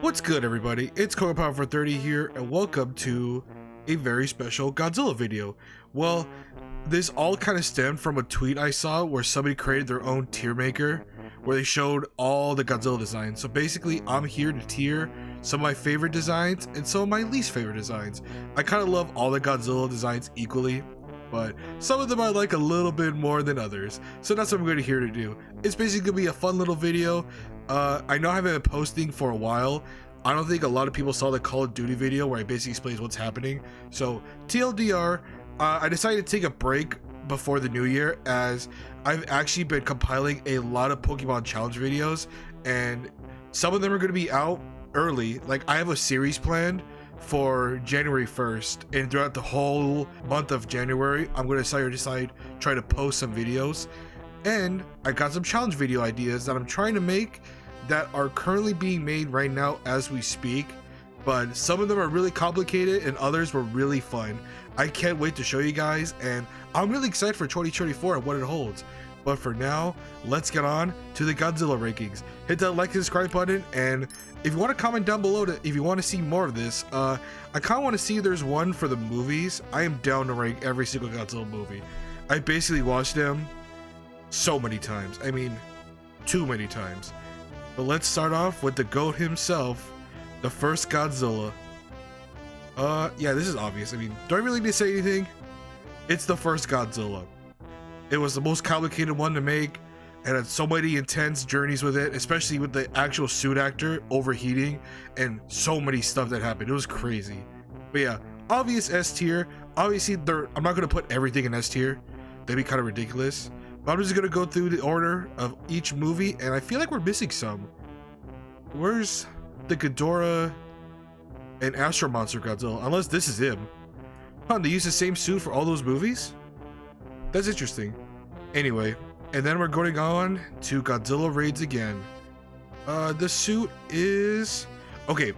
What's good, everybody? It's Power for 30 here, and welcome to a very special Godzilla video. Well, this all kind of stemmed from a tweet I saw where somebody created their own tier maker where they showed all the Godzilla designs. So basically, I'm here to tier some of my favorite designs and some of my least favorite designs. I kind of love all the Godzilla designs equally, but some of them I like a little bit more than others. So that's what I'm going to here to do. It's basically going to be a fun little video. I know I haven't been posting for a while. I don't think a lot of people saw the Call of Duty video where I basically explains what's happening. So TLDR, I decided to take a break before the new year as I've actually been compiling a lot of Pokemon challenge videos, and some of them are going to be out early. Like, I have a series planned for January 1st, and throughout the whole month of January I'm going to try to post some videos, and I got some challenge video ideas that I'm trying to make that are currently being made right now as we speak, but some of them are really complicated and others were really fun. I can't wait to show you guys, and I'm really excited for 2024 and what it holds. But for now, let's get on to the Godzilla rankings. Hit that like and subscribe button, and if you want to comment down below if you want to see more of this. I kind of want to see if there's one for the movies. I am down to rank every single Godzilla movie. I basically watched them so many times. I mean, too many times. But let's start off with the GOAT himself, the first Godzilla. Yeah, this is obvious. I mean, do I really need to say anything? It's the first Godzilla. It was the most complicated one to make, and had so many intense journeys with it, especially with the actual suit actor overheating and so many stuff that happened. It was crazy. But yeah, obvious S tier. Obviously, I'm not going to put everything in S tier. That'd be kind of ridiculous. But I'm just going to go through the order of each movie, and I feel like we're missing some. Where's the Ghidorah and Astro Monster Godzilla? Unless this is him. Huh, they use the same suit for all those movies? That's interesting. Anyway, and then we're going on to Godzilla Raids again. The suit is... okay.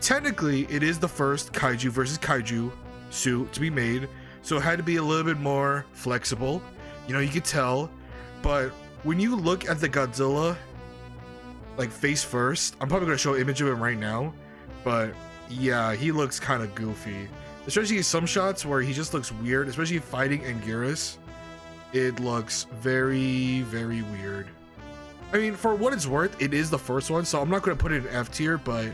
Technically, it is the first Kaiju versus Kaiju suit to be made, so it had to be a little bit more flexible. You know, you could tell. But when you look at the Godzilla, like, face first, I'm probably going to show an image of him right now, but yeah, he looks kind of goofy. Especially in some shots where he just looks weird, especially fighting Anguirus. It looks very, very weird. I mean, for what it's worth, it is the first one, so I'm not going to put it in F tier, but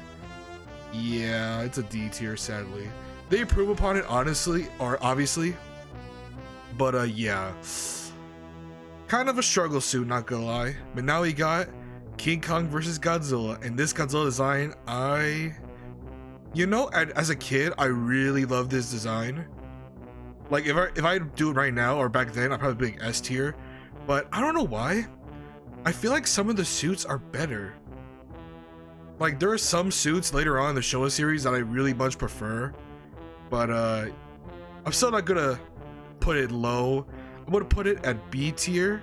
yeah, it's a D tier, sadly. They improve upon it, honestly, or obviously, but yeah. Kind of a struggle suit, not gonna lie. But now we got King Kong versus Godzilla, and this Godzilla design, you know, as a kid, I really loved this design. Like, if I do it right now or back then, I'd probably be S tier. But I don't know why. I feel like some of the suits are better. Like, there are some suits later on in the Showa series that I really much prefer. But I'm still not gonna put it low. I'm gonna put it at B tier.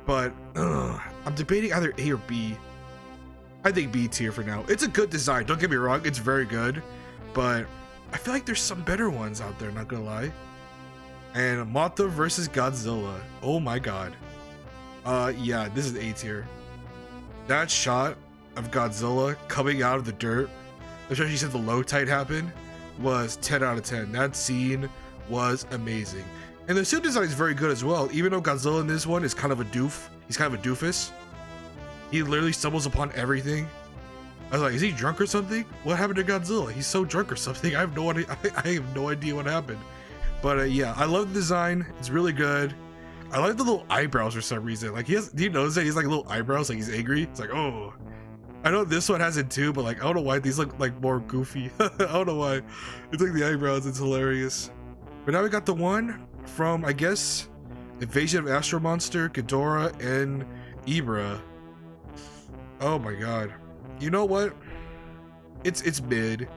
But I'm debating either A or B. I think B tier for now. It's a good design, don't get me wrong, it's very good, but I feel like there's some better ones out there, not gonna lie. And Mothra versus Godzilla. Oh my god. Yeah, this is A tier. That shot of Godzilla coming out of the dirt, especially since the low tide happened, was 10 out of 10. That scene was amazing. And the suit design is very good as well, even though Godzilla in this one is kind of a doof. He's kind of a doofus. He literally stumbles upon everything. I was like, is he drunk or something? What happened to Godzilla? He's so drunk or something. I have no idea. I have no idea what happened. But yeah, I love the design. It's really good. I like the little eyebrows for some reason. Like, do you notice that he's like little eyebrows? Like, he's angry. It's like, oh. I know this one has it too, but like, I don't know why these look like more goofy. I don't know why. It's like the eyebrows. It's hilarious. But now we got the one from, I guess, Invasion of Astro Monster, Ghidorah, and Ibra. Oh my god. You know what? It's mid.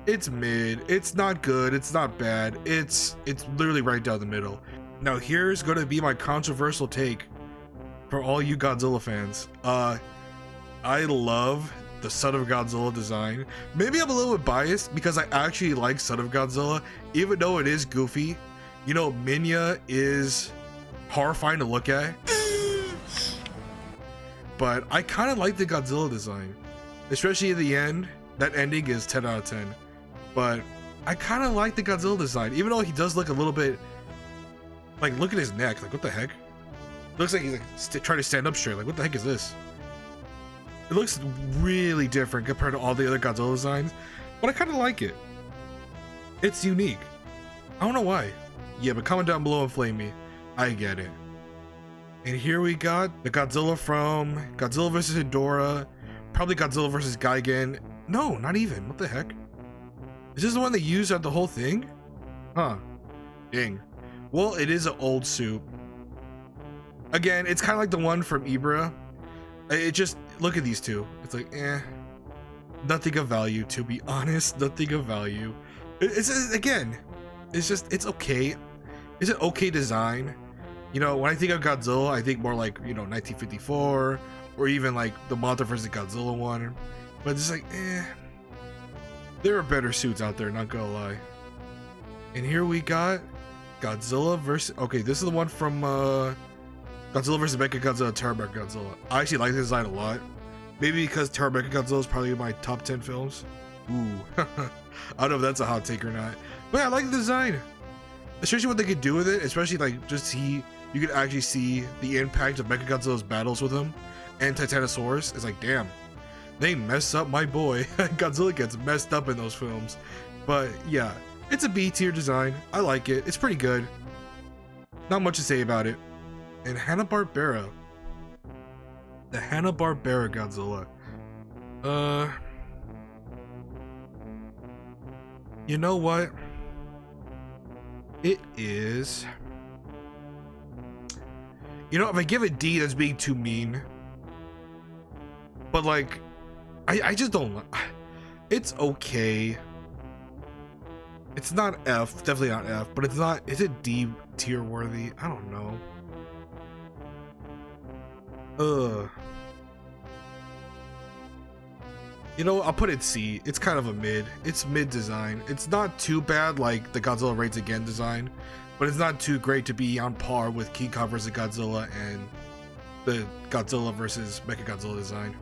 It's mid. It's not good. It's not bad. It's literally right down the middle. Now here's gonna be my controversial take for all you Godzilla fans. I love the Son of Godzilla design. Maybe I'm a little bit biased because I actually like Son of Godzilla, even though it is goofy. You know, Minya is horrifying to look at. But I kind of like the Godzilla design. especially at the end. That ending is 10 out of 10. But I kind of like the Godzilla design, even though he does look a little bit like, look at his neck. Like, what the heck? Looks like he's like trying to stand up straight. Like, what the heck is this? It looks really different compared to all the other Godzilla designs, but I kind of like it. It's unique. I don't know why. Yeah, but comment down below and flame me. I get it. And here we got the Godzilla from Godzilla vs. Ghidorah. Probably Godzilla vs. Gigan. No, not even. What the heck? Is this the one they used at the whole thing? Huh. Dang. Well, it is an old suit. Again, it's kind of like the one from Ibra. It just, look at these two. It's like, nothing of value, to be honest. Nothing of value. It's again, it's just, it's okay. It's an okay design. You know, when I think of Godzilla, I think more like, you know, 1954, or even like the Mothra vs. Godzilla one. But it's like, there are better suits out there, not gonna lie. And here we got Godzilla versus, okay, this is the one from Godzilla vs. Mechagodzilla, Terra Mechagodzilla. I actually like this design a lot. Maybe because Terra Mechagodzilla is probably in my top 10 films. Ooh. I don't know if that's a hot take or not. But yeah, I like the design. Especially what they could do with it, especially like just see, you could actually see the impact of Mechagodzilla's battles with him and Titanosaurus. It's like, damn, they mess up my boy. Godzilla gets messed up in those films. But yeah, it's a B tier design. I like it. It's pretty good. Not much to say about it. And Hanna-Barbera. The Hanna-Barbera Godzilla. You know what? It is... You know, if I give it D, that's being too mean. But like, I just don't... It's okay. It's not F, definitely not F, but it's not... Is it D tier worthy? I don't know. You know, I'll put it C. It's kind of a mid. It's mid design. It's not too bad like the Godzilla Raids Again design, but it's not too great to be on par with King Kong vs. Godzilla and the Godzilla vs. Mechagodzilla design.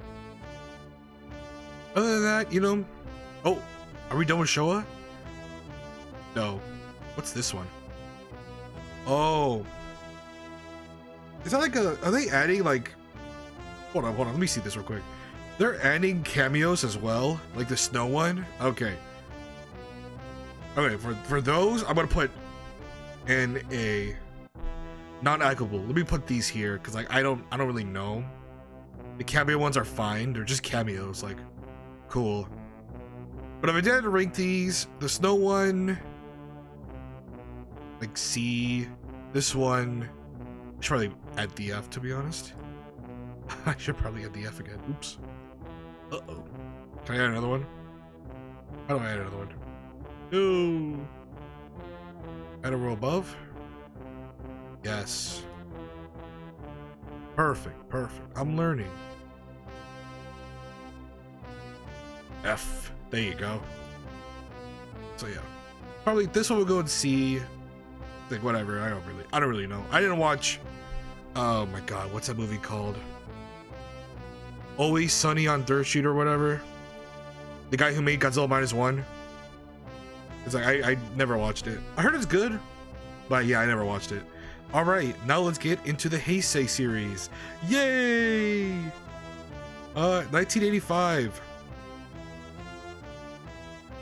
Other than that, you know... Oh, are we done with Showa? No. What's this one? Oh. Is that like a... Are they adding like... Hold on. Let me see this real quick. They're adding cameos as well, like the snow one. Okay. Okay, for those, I'm gonna put in a non-applicable. Let me put these here because like I don't really know. The cameo ones are fine. They're just cameos. Like, cool. But if I did rank these, the snow one, like C. This one, I should probably add the F to be honest. I should probably add the F again. Oops. Uh-oh. Can I add another one? How do I add another one? No. Add a row above? Yes. Perfect. I'm learning. F. There you go. So yeah. Probably this one will go in C. Like whatever. I don't really know. I didn't watch... Oh my god, what's that movie called? Always Sunny on Dirt Street or whatever. The guy who made Godzilla -1. It's like I never watched it. I heard it's good, but yeah, I never watched it. All right, now let's get into the Heisei series. Yay! 1985.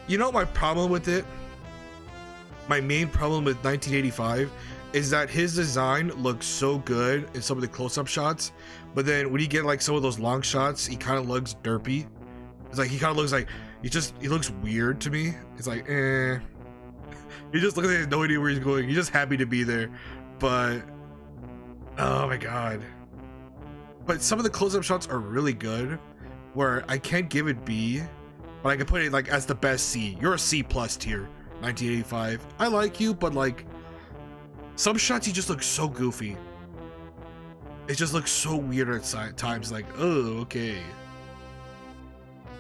You know my problem with it? My main problem with 1985 is that his design looks so good in some of the close-up shots, but then when you get like some of those long shots, he kind of looks derpy. It's like he kind of looks like he looks weird to me. It's like he just looks like he has no idea where he's going. He's just happy to be there, but oh my god. But some of the close-up shots are really good, where I can't give it B, but I can put it like as the best C. You're a C+ tier. 1985. I like you, but like some shots he just looks so goofy. It just looks so weird at times, like, oh, okay.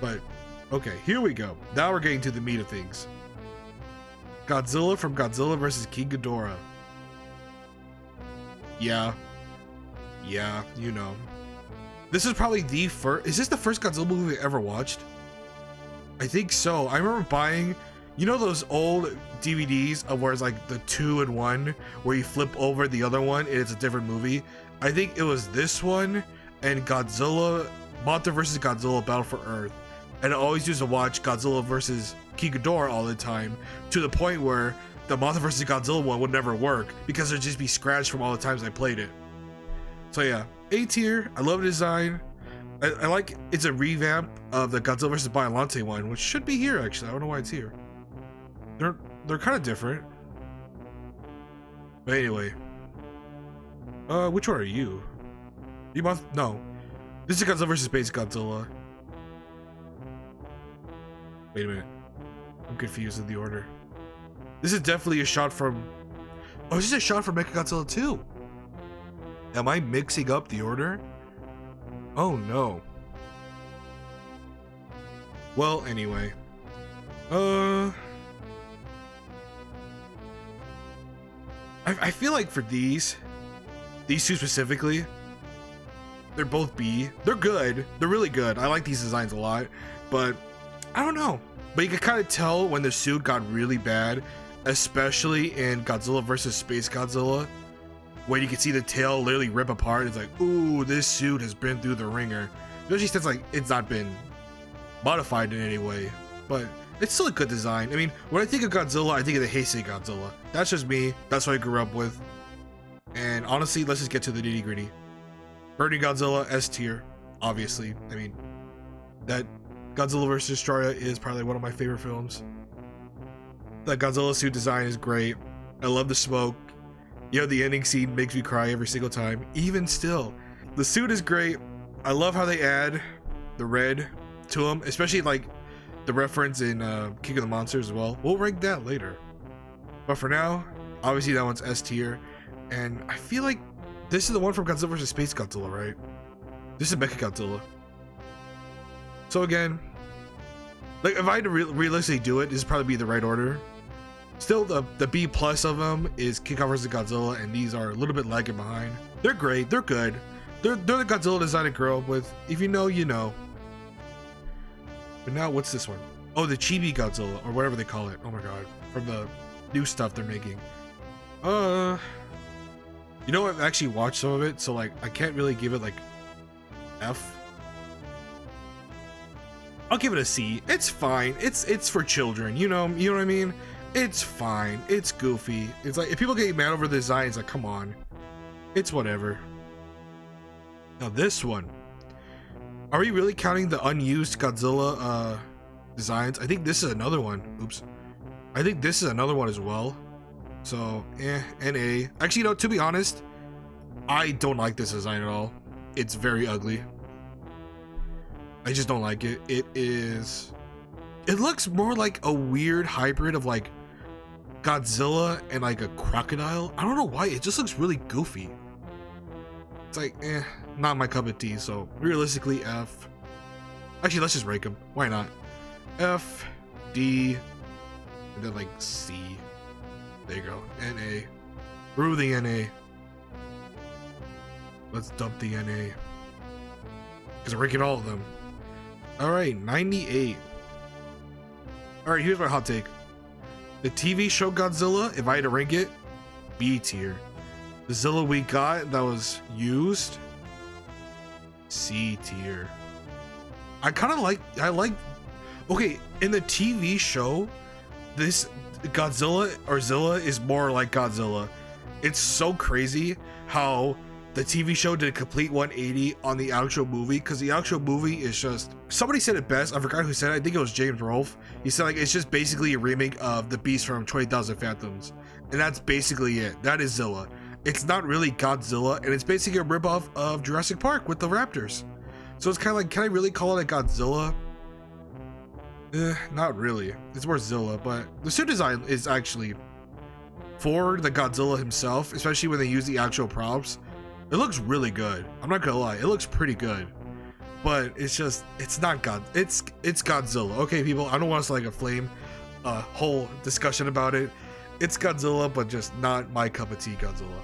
But, okay, here we go. Now we're getting to the meat of things. Godzilla from Godzilla vs. King Ghidorah. Yeah, you know. This is probably the first. Is this the first Godzilla movie I ever watched? I think so. I remember buying, you know, those old DVDs of where it's like the 2-in-1, where you flip over the other one and it's a different movie. I think it was this one and Godzilla, Mothra vs. Godzilla Battle for Earth. And I always used to watch Godzilla vs. King Ghidorah all the time, to the point where the Mothra vs. Godzilla one would never work because it'd just be scratched from all the times I played it. So yeah, A tier. I love the design. I like it's a revamp of the Godzilla vs. Biollante one, which should be here actually. I don't know why it's here. They're kind of different. But anyway, which one are you? You must no. This is Godzilla vs. Space Godzilla. Wait a minute. I'm confused in the order. This is definitely a shot from. Oh, this is a shot from Mechagodzilla 2. Am I mixing up the order? Oh no. Well, anyway. I feel like for these two specifically, they're both B. They're good. They're really good. I like these designs a lot, but I don't know. But you can kind of tell when the suit got really bad, especially in Godzilla vs. Space Godzilla, when you can see the tail literally rip apart. It's like, ooh, this suit has been through the ringer. Especially since like it's not been modified in any way, but it's still a good design. I mean, when I think of Godzilla, I think of the Heisei Godzilla. That's just me. That's what I grew up with. And honestly, let's just get to the nitty gritty. Burning Godzilla, S tier, obviously. I mean, that Godzilla vs. Destroyer is probably one of my favorite films. The Godzilla suit design is great. I love the smoke. You know, the ending scene makes me cry every single time. Even still, the suit is great. I love how they add the red to him, especially like the reference in King of the Monsters as well. We'll rank that later. But for now, obviously that one's S tier. And I feel like this is the one from Godzilla vs. Space Godzilla, right? This is Mechagodzilla. So again, like if I had to realistically do it, this would probably be the right order. Still, the B plus of them is King Kong vs. Godzilla, and these are a little bit lagging behind. They're great. They're good. They're the Godzilla design I grew up with. If you know, you know. But now, what's this one? Oh, the Chibi Godzilla, or whatever they call it. Oh my god, from the new stuff they're making. You know, I've actually watched some of it, so like I can't really give it like F. I'll give it a C. It's fine. It's for children. You know what I mean? It's fine. It's goofy. It's like if people get mad over the design, it's like, come on. It's whatever. Now this one. Are we really counting the unused Godzilla designs? I think this is another one. Oops. I think this is another one as well. So, NA. Actually, no, to be honest, I don't like this design at all. It's very ugly. I just don't like it. It looks more like a weird hybrid of like Godzilla and like a crocodile. I don't know why. It just looks really goofy. It's like, not my cup of tea. So realistically, F. Actually, let's just rank them. Why not? F, D, and then like C. There you go. NA. Through the NA. Let's dump the NA. Because I'm ranking all of them. Alright, 98. Alright, here's my hot take. The TV show Godzilla, if I had to rank it, B tier. The Zilla we got that was used, C tier. I like, okay, in the TV show, this Godzilla or Zilla is more like Godzilla. It's so crazy how the TV show did a complete 180 on the actual movie, because the actual movie is just, somebody said it best, I forgot who said it, I think it was James Rolfe. He said like it's just basically a remake of the Beast from 20,000 Phantoms, and that's basically it. That is Zilla. It's not really Godzilla, and it's basically a ripoff of Jurassic Park with the raptors. So it's kind of like, can I really call it a Godzilla? Not really. It's more Zilla, but the suit design is actually, for the Godzilla himself, especially when they use the actual props, it looks really good. I'm not gonna lie, it looks pretty good. But it's just, it's not it's Godzilla. Okay, people, I don't want us to like a whole discussion about it. It's Godzilla, but just not my cup of tea Godzilla.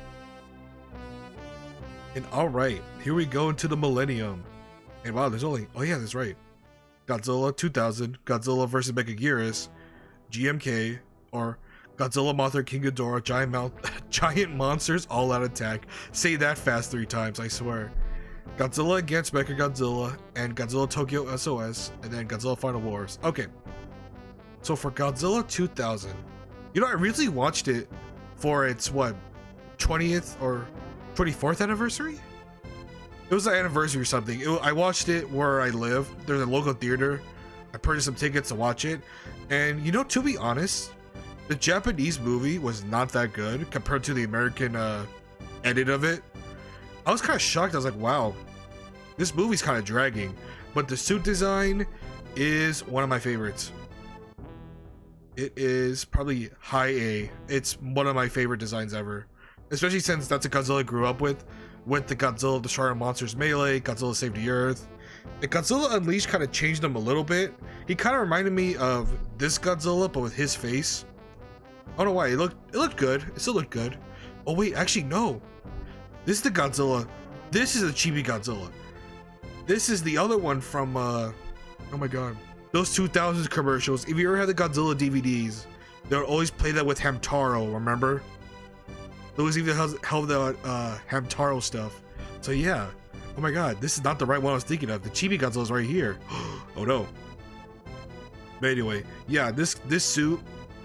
And alright, here we go into the Millennium. And wow, there's only, oh yeah, that's right. Godzilla 2000, Godzilla vs. Mechagodzilla, GMK, or Godzilla, Mothra, King Ghidorah, Giant Monsters All Out Attack. Say that fast 3 times, I swear. Godzilla against Mechagodzilla, and Godzilla Tokyo SOS, and then Godzilla Final Wars. Okay. So for Godzilla 2000, you know, I recently watched it for its, what, 20th or 24th anniversary? It was an anniversary or something. I watched it where I live. There's a local theater. I purchased some tickets to watch it. And, you know, to be honest, the Japanese movie was not that good compared to the American edit of it. I was kind of shocked. I was like, wow, this movie's kind of dragging. But the suit design is one of my favorites. It is probably high A. It's one of my favorite designs ever. Especially since that's a Godzilla I grew up with the Godzilla Destroyer Monsters Melee, Godzilla Save the Earth. And Godzilla Unleashed kind of changed him a little bit. He kind of reminded me of this Godzilla, but with his face. I don't know why. It looked good. It still looked good. Oh wait, actually no. This is the Godzilla. This is the chibi Godzilla. This is the other one from oh my god, those 2000s commercials. If you ever had the Godzilla DVDs, they would always play that with Hamtaro, remember? Those even held the Hamtaro stuff. So yeah. Oh my god, this is not the right one I was thinking of. The chibi Godzilla is right here. Oh no. But anyway, yeah, this suit,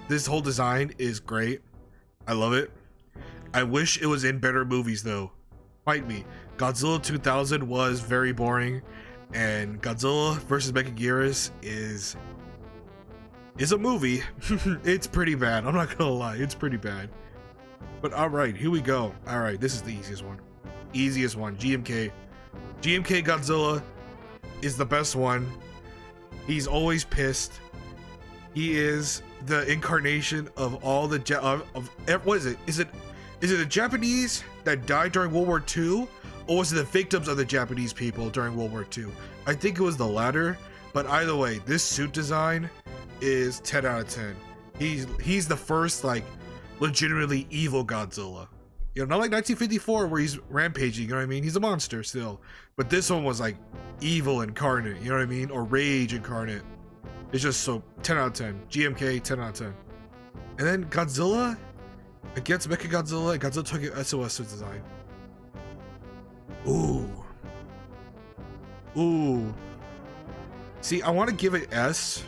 this whole design is great. I love it. I wish it was in better movies though. Fight me. Godzilla 2000 was very boring, and Godzilla vs. Mechagodzilla is a movie. It's pretty bad. I'm not gonna lie, it's pretty bad. But alright, here we go. Alright, this is the easiest one. Easiest one, GMK. GMK Godzilla is the best one. He's always pissed. He is the incarnation of all the what is it? Is it the Japanese that died during World War II, or was it the victims of the Japanese people during World War II? I think it was the latter. But either way, this suit design is 10 out of 10. He's the first like legitimately evil Godzilla. You know, not like 1954 where he's rampaging, you know what I mean? He's a monster still. But this one was like evil incarnate, you know what I mean? Or rage incarnate. It's just so 10 out of 10. GMK, 10 out of 10. And then Godzilla against Mechagodzilla and Godzilla Tokyo SOS design. Ooh. Ooh. See, I want to give it S,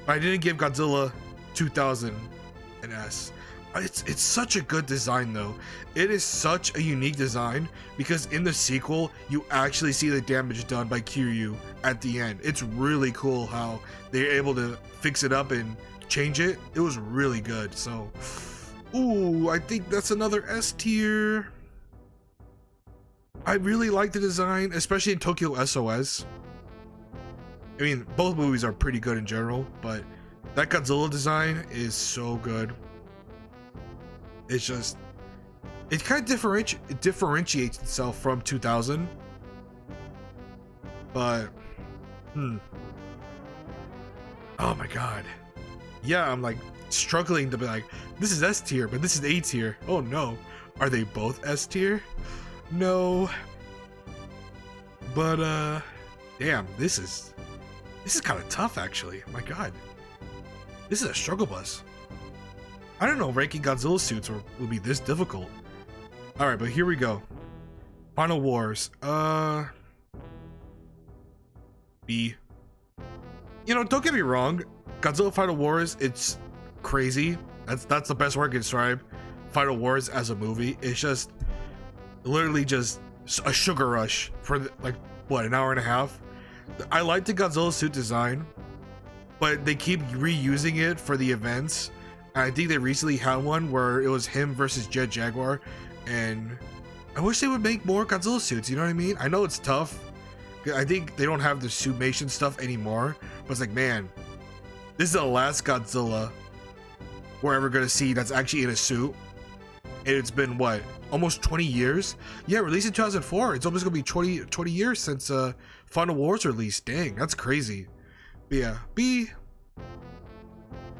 but I didn't give Godzilla 2000 an S. It's such a good design though. It is such a unique design because in the sequel you actually see the damage done by Kiryu at the end. It's really cool how they're able to fix it up and change it. It was really good. So ooh, I think that's another S tier. I really like the design, especially in Tokyo SOS. I mean, both movies are pretty good in general, but that Godzilla design is so good. It's just, it kind of differentiates itself from 2000. But, oh my god. Yeah, I'm like struggling to be like, this is S tier, but this is A tier. Oh no. Are they both S tier? No. But, damn, this is kind of tough actually. My god. This is a struggle bus. I don't know ranking Godzilla suits will be this difficult. Alright, but here we go. Final Wars. B. You know, don't get me wrong. Godzilla Final Wars, it's crazy. That's the best word I can describe Final Wars as a movie. It's just literally just a sugar rush for like what, an hour and a half. I like the Godzilla suit design, but they keep reusing it for the events. I think they recently had one where it was him versus Jet Jaguar, and I wish they would make more Godzilla suits, you know what I mean? I know it's tough. I think they don't have the Suitmation stuff anymore, but it's like, man, this is the last Godzilla we're ever gonna see that's actually in a suit. And it's been, what, almost 20 years? Yeah, released in 2004. It's almost gonna be 20 years since Final Wars released. Dang, that's crazy. But yeah, B.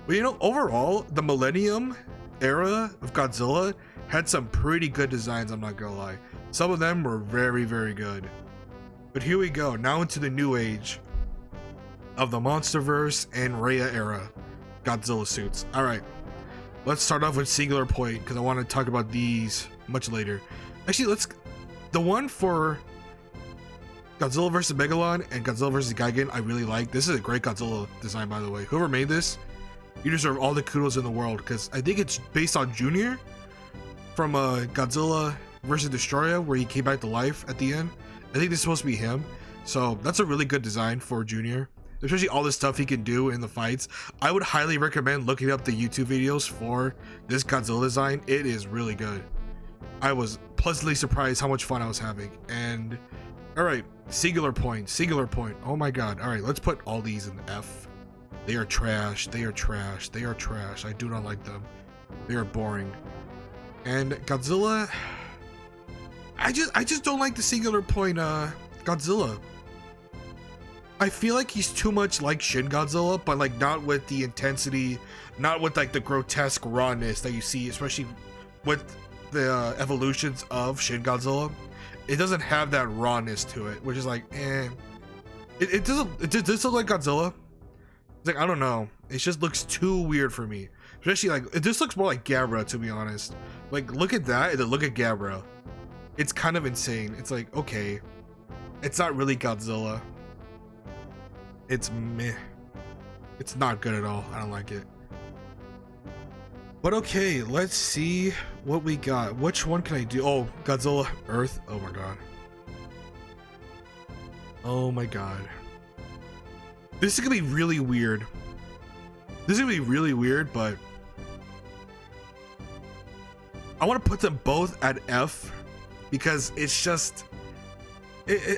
But you know, overall, the Millennium Era of Godzilla had some pretty good designs, I'm not gonna lie. Some of them were very, very good. But here we go, now into the new age of the Monsterverse and Raya era Godzilla suits. All right, let's start off with Singular Point because I want to talk about these much later. Actually, the one for Godzilla vs. Megalon and Godzilla vs. Gigan, I really like. This is a great Godzilla design, by the way. Whoever made this, you deserve all the kudos in the world because I think it's based on Junior from Godzilla vs. Destroyer, where he came back to life at the end. I think this is supposed to be him. So that's a really good design for Junior, especially all the stuff he can do in the fights. I would highly recommend looking up the YouTube videos for this Godzilla design. It is really good. I was pleasantly surprised how much fun I was having. And all right, Singular Point. Oh my god. All right, let's put all these in F. They are trash. They are trash. They are trash. I do not like them. They are boring. And Godzilla, I just don't like the Singular Point Godzilla. I feel like he's too much like Shin Godzilla, but like not with the intensity, not with like the grotesque rawness that you see, especially with the evolutions of Shin Godzilla. It doesn't have that rawness to it, which is like, eh. It does look like Godzilla. It's like, I don't know. It just looks too weird for me. Especially like, it just looks more like Gabra, to be honest. Like, look at that and then look at Gabra. It's kind of insane. It's like, okay. It's not really Godzilla. It's meh. It's not good at all. I don't like it. But okay, let's see what we got. Which one can I do? Oh, Godzilla Earth. Oh my god. Oh my god. This is gonna be really weird. This is gonna be really weird, but I want to put them both at F because it's just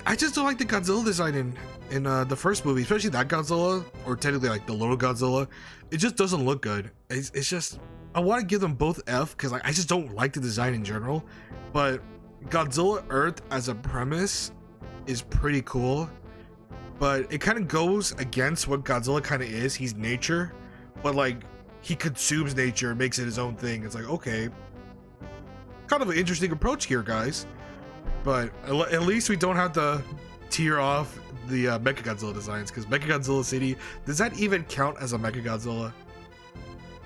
I just don't like the Godzilla design in the first movie, especially that Godzilla, or technically like the little Godzilla. It just doesn't look good. It's just, I want to give them both F because I just don't like the design in general. But Godzilla Earth as a premise is pretty cool, but it kind of goes against what Godzilla kind of is. He's nature, but like he consumes nature and makes it his own thing. It's like, okay, kind of an interesting approach here, guys. But at least we don't have to tear off the Mechagodzilla designs, because Mechagodzilla City, does that even count as a Mechagodzilla?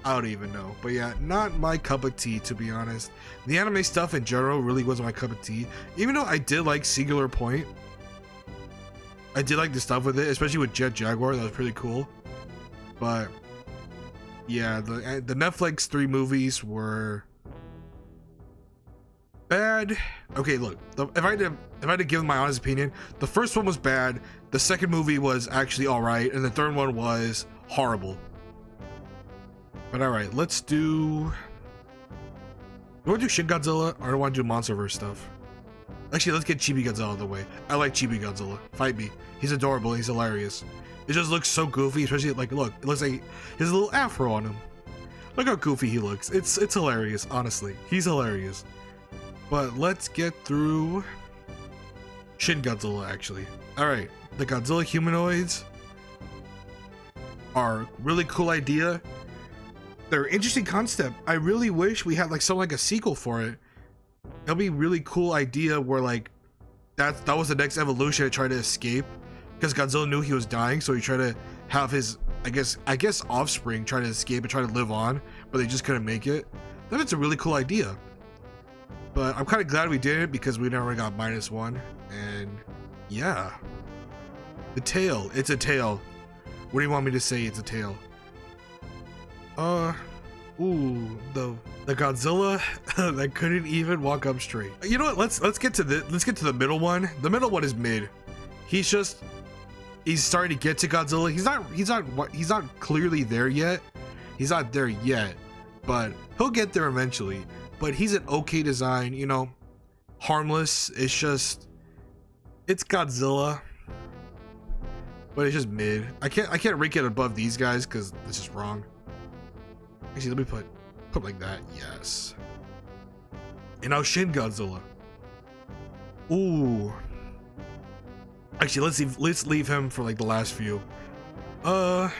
I don't even know. But yeah, not my cup of tea, to be honest. The anime stuff in general really wasn't my cup of tea. Even though I did like Singular Point, I did like the stuff with it, especially with Jet Jaguar. That was pretty cool. But yeah, the Netflix 3 movies were bad. Okay, look, if I had to give my honest opinion, the first one was bad, the second movie was actually all right, and the third one was horrible. But all right, let's do. Do I want to do Shin Godzilla, or do I want to do Monsterverse stuff? Actually, let's get Chibi Godzilla out of the way. I like Chibi Godzilla. Fight me. He's adorable. He's hilarious. It just looks so goofy, especially like, look, it looks like he has a little afro on him. Look how goofy he looks. It's hilarious, honestly. He's hilarious. But let's get through Shin Godzilla, actually. Alright, the Godzilla humanoids are a really cool idea. They're an interesting concept. I really wish we had like something like a sequel for it. That'd be a really cool idea where like that was the next evolution to try to escape. Because Godzilla knew he was dying, so he tried to have his, I guess offspring try to escape and try to live on, but they just couldn't make it. That's a really cool idea. But I'm kind of glad we did it because we never got -1. And yeah. The tail. It's a tail. What do you want me to say? It's a tail. Ooh, the Godzilla that couldn't even walk up straight. You know what? Let's get to the middle one. The middle one is mid. He's starting to get to Godzilla. He's not clearly there yet. He's not there yet, but he'll get there eventually. But he's an okay design, you know, harmless. It's Godzilla, but it's just mid. I can't rank it above these guys because this is wrong. Actually, let me put like that. Yes. And now Shin Godzilla. Ooh. Actually, let's leave him for like the last few. Actually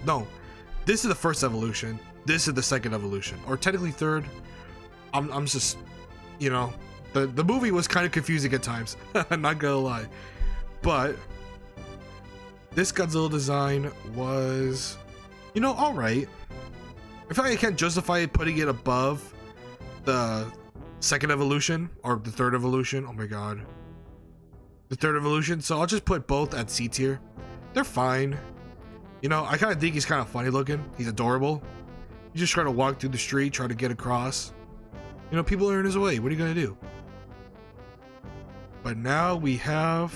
no. This is the first evolution. This is the second evolution, or technically third. I'm just, you know, The movie was kind of confusing at times. Not gonna lie, but this Godzilla design was, you know, all right. I feel like I can't justify putting it above the second evolution or the third evolution. Oh my god, the third evolution. So I'll just put both at C tier. They're fine. You know, I kind of think he's kind of funny looking. He's adorable. He's just trying to walk through the street, trying to get across. You know, people are in his way. What are you gonna do? But now we have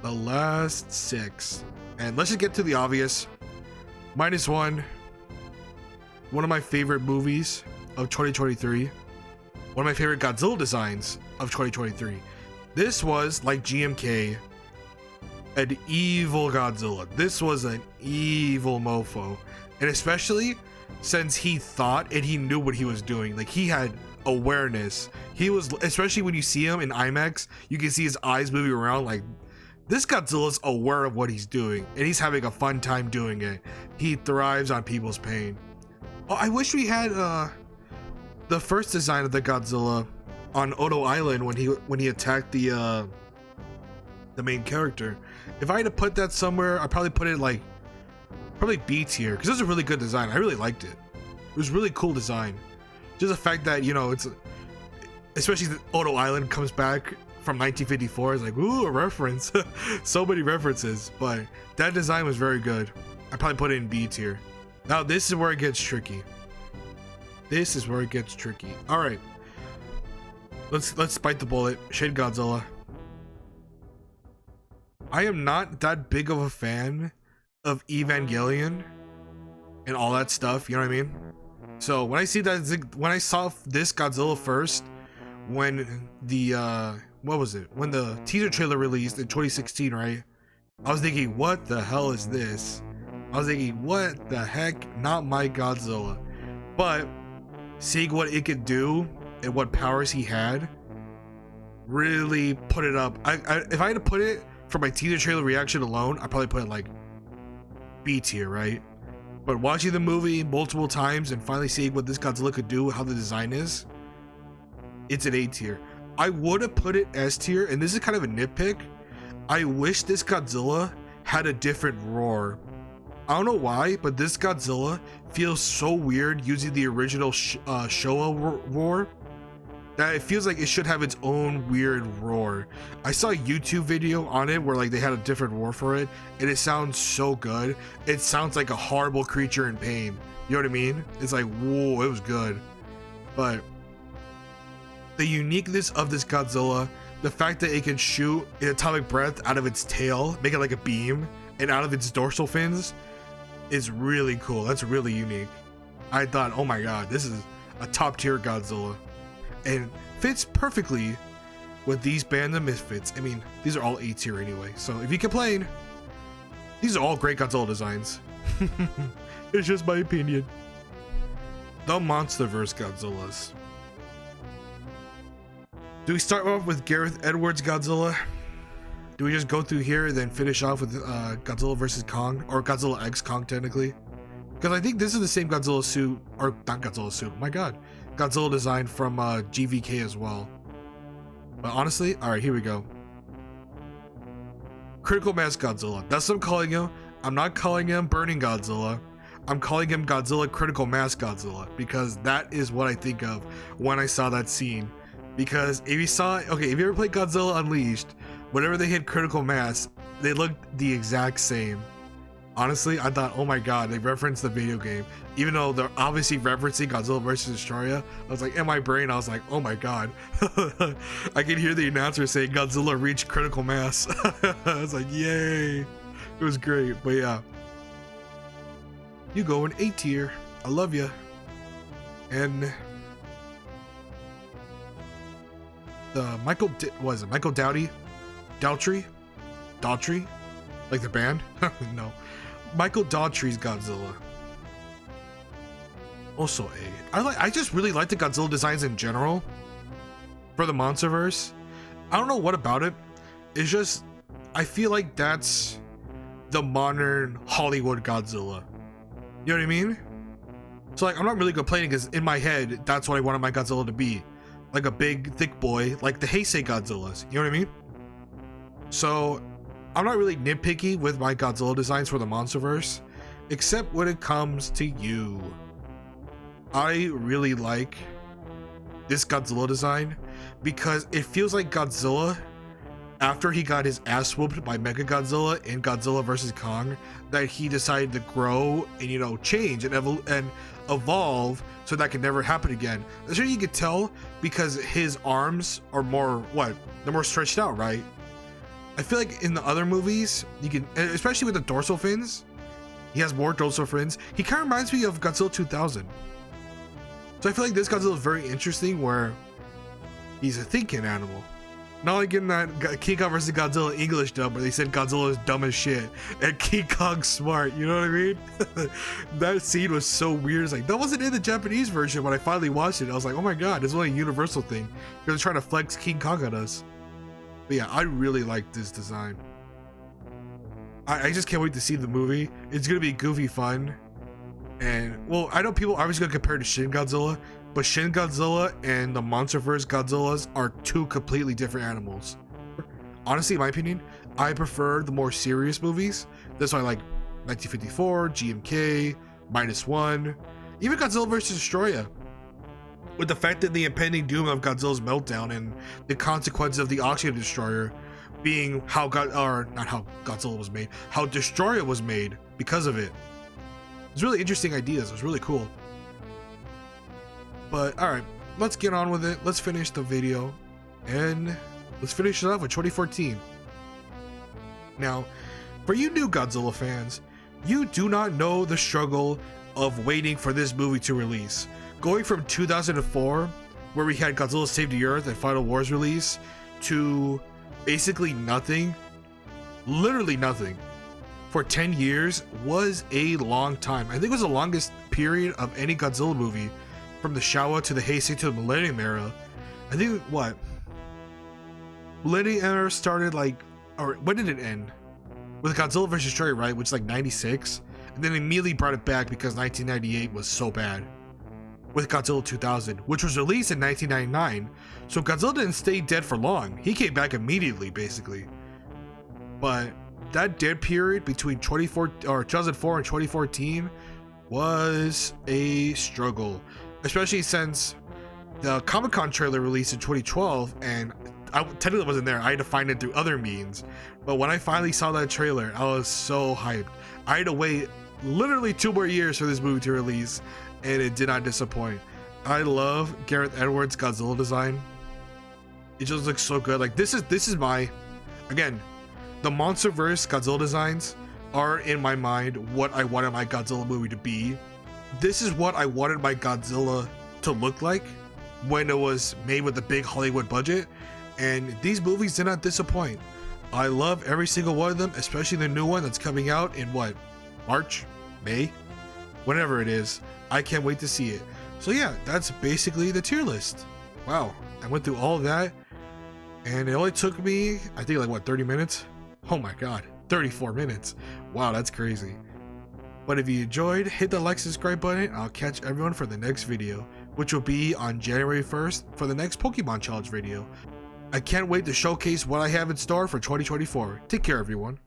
the last 6, and let's just get to the obvious. -1. One of my favorite movies of 2023. One of my favorite Godzilla designs of 2023. This was, like GMK, an evil Godzilla. This was an evil mofo, and especially since he thought and he knew what he was doing. Like, he had awareness. He was, especially when you see him in IMAX, you can see his eyes moving around. Like, this Godzilla's aware of what he's doing, and he's having a fun time doing it. He thrives on people's pain. Oh, I wish we had the first design of the Godzilla on Odo Island when he attacked the main character. If I had to put that somewhere, I'd probably put it like probably B tier, because it was a really good design. I really liked it. It was really cool design. Just the fact that, you know, it's, especially the Odo Island comes back from 1954, it's like, ooh, a reference. So many references, but that design was very good. I probably put it in B tier. Now this is where it gets tricky. This is where it gets tricky. All right, let's bite the bullet. Shin Godzilla. I am not that big of a fan of Evangelion and all that stuff, you know what I mean? So when I see that, when I saw this Godzilla first, when the what was it, when the teaser trailer released in 2016, right, I was thinking, what the hell is this? I was thinking, what the heck, not my Godzilla. But seeing what it could do and what powers he had really put it up. If I had to put it for my teaser trailer reaction alone, I'd probably put it like B tier, right? But watching the movie multiple times and finally seeing what this Godzilla could do, how the design is, it's an A tier. I would have put it S tier, and this is kind of a nitpick. I wish this Godzilla had a different roar. I don't know why, but this Godzilla feels so weird using the original Showa roar, that it feels like it should have its own weird roar. I saw a YouTube video on it where like they had a different roar for it, and it sounds so good. It sounds like a horrible creature in pain. You know what I mean? It's like, whoa, it was good. But the uniqueness of this Godzilla, the fact that it can shoot an atomic breath out of its tail, make it like a beam, and out of its dorsal fins, is really cool. That's really unique. I thought, oh my god, this is a top tier Godzilla, and fits perfectly with these Band of Misfits. I mean, these are all A tier anyway, so if you complain, these are all great Godzilla designs. It's just my opinion. The Monsterverse Godzillas. Do we start off with Gareth Edwards Godzilla? Do we just go through here and then finish off with Godzilla vs. Kong, or Godzilla X Kong technically? Because I think this is the same Godzilla suit, or not Godzilla suit, my god, Godzilla design from GVK as well. But honestly, alright, here we go. Critical Mass Godzilla. That's what I'm calling him. I'm not calling him Burning Godzilla. I'm calling him Godzilla Critical Mass Godzilla, because that is what I think of when I saw that scene. Because if you saw, okay, if you ever played Godzilla Unleashed, whenever they hit critical mass, they looked the exact same. Honestly, I thought, oh my god, they referenced the video game. Even though they're obviously referencing Godzilla vs. Destroyer, I was like, in my brain, I was like, oh my god. I could hear the announcer saying Godzilla reached critical mass. I was like, yay. It was great, but yeah. You go in A tier. I love you. And the Michael Dowdy? Daughtry? Like the band? No. Michael Daughtry's Godzilla. Also A. I just really like the Godzilla designs in general for the Monsterverse. I don't know what about it. It's just, I feel like that's the modern Hollywood Godzilla. You know what I mean? So like, I'm not really complaining because in my head, that's what I wanted my Godzilla to be. like a big thick boy, like the Heisei Godzillas. You know what I mean? So I'm not really nitpicky with my Godzilla designs for the Monsterverse, except when it comes to you. I really like this Godzilla design because it feels like Godzilla, after he got his ass whooped by Mechagodzilla in Godzilla vs. Kong, that he decided to grow and, you know, change and evolve so that can never happen again. I'm sure you could tell because his arms are more, they're more stretched out, right? I feel like in the other movies, you can, especially with the dorsal fins, he has more dorsal fins. He kind of reminds me of Godzilla 2000. So I feel like this Godzilla is very interesting where he's a thinking animal. Not like in that King Kong vs. Godzilla English dub where they said Godzilla is dumb as shit and King Kong's smart, you know what I mean? That scene was so weird. It's like, that wasn't in the Japanese version. When I finally watched it, I was like, oh my god, this is only a universal thing. They're trying to flex King Kong on us. But yeah, I really like this design. I just can't wait to see the movie. It's gonna be goofy fun. And, well, I know people are always gonna compare to Shin Godzilla, but Shin Godzilla and the Monsterverse Godzillas are two completely different animals. Honestly, in my opinion, I prefer the more serious movies. That's why I like 1954, GMK, -1, even Godzilla vs. Destroya. With the fact that the impending doom of Godzilla's meltdown and the consequences of the Oxygen Destroyer being how Godzilla was made, how Destroya was made because of it. It's really interesting ideas. It was really cool. But all right, let's get on with it. Let's finish the video and let's finish it off with 2014. Now, for you new Godzilla fans, you do not know the struggle of waiting for this movie to release. Going from 2004, where we had Godzilla Save the Earth and Final Wars release, to basically nothing, literally nothing, for 10 years was a long time. I think it was the longest period of any Godzilla movie, from the Showa to the Heisei to the Millennium Era. I think, Millennium Era started or when did it end? With Godzilla vs. Destroyer, right? Which is like 96. And then immediately brought it back because 1998 was so bad. With Godzilla 2000, which was released in 1999. So Godzilla didn't stay dead for long. He came back immediately, basically. But that dead period between 2004 and 2014 was a struggle. Especially since the Comic-Con trailer released in 2012, and I technically wasn't there. I had to find it through other means. But when I finally saw that trailer, I was so hyped. I had to wait literally 2 more years for this movie to release, and it did not disappoint. I love Gareth Edwards' Godzilla design. It just looks so good. Like this is my, again, the Monsterverse Godzilla designs are in my mind what I wanted my Godzilla movie to be. This is what I wanted my Godzilla to look like when it was made with a big Hollywood budget, and these movies did not disappoint. I love every single one of them, especially the new one that's coming out in March, May, whenever it is. I can't wait to see it. So yeah, that's basically the tier list. Wow, I went through all of that, and it only took me, I think, 30 minutes? Oh my god, 34 minutes. Wow, that's crazy. But if you enjoyed, hit the like, subscribe button. I'll catch everyone for the next video, which will be on January 1st for the next Pokemon Challenge video. I can't wait to showcase what I have in store for 2024. Take care, everyone.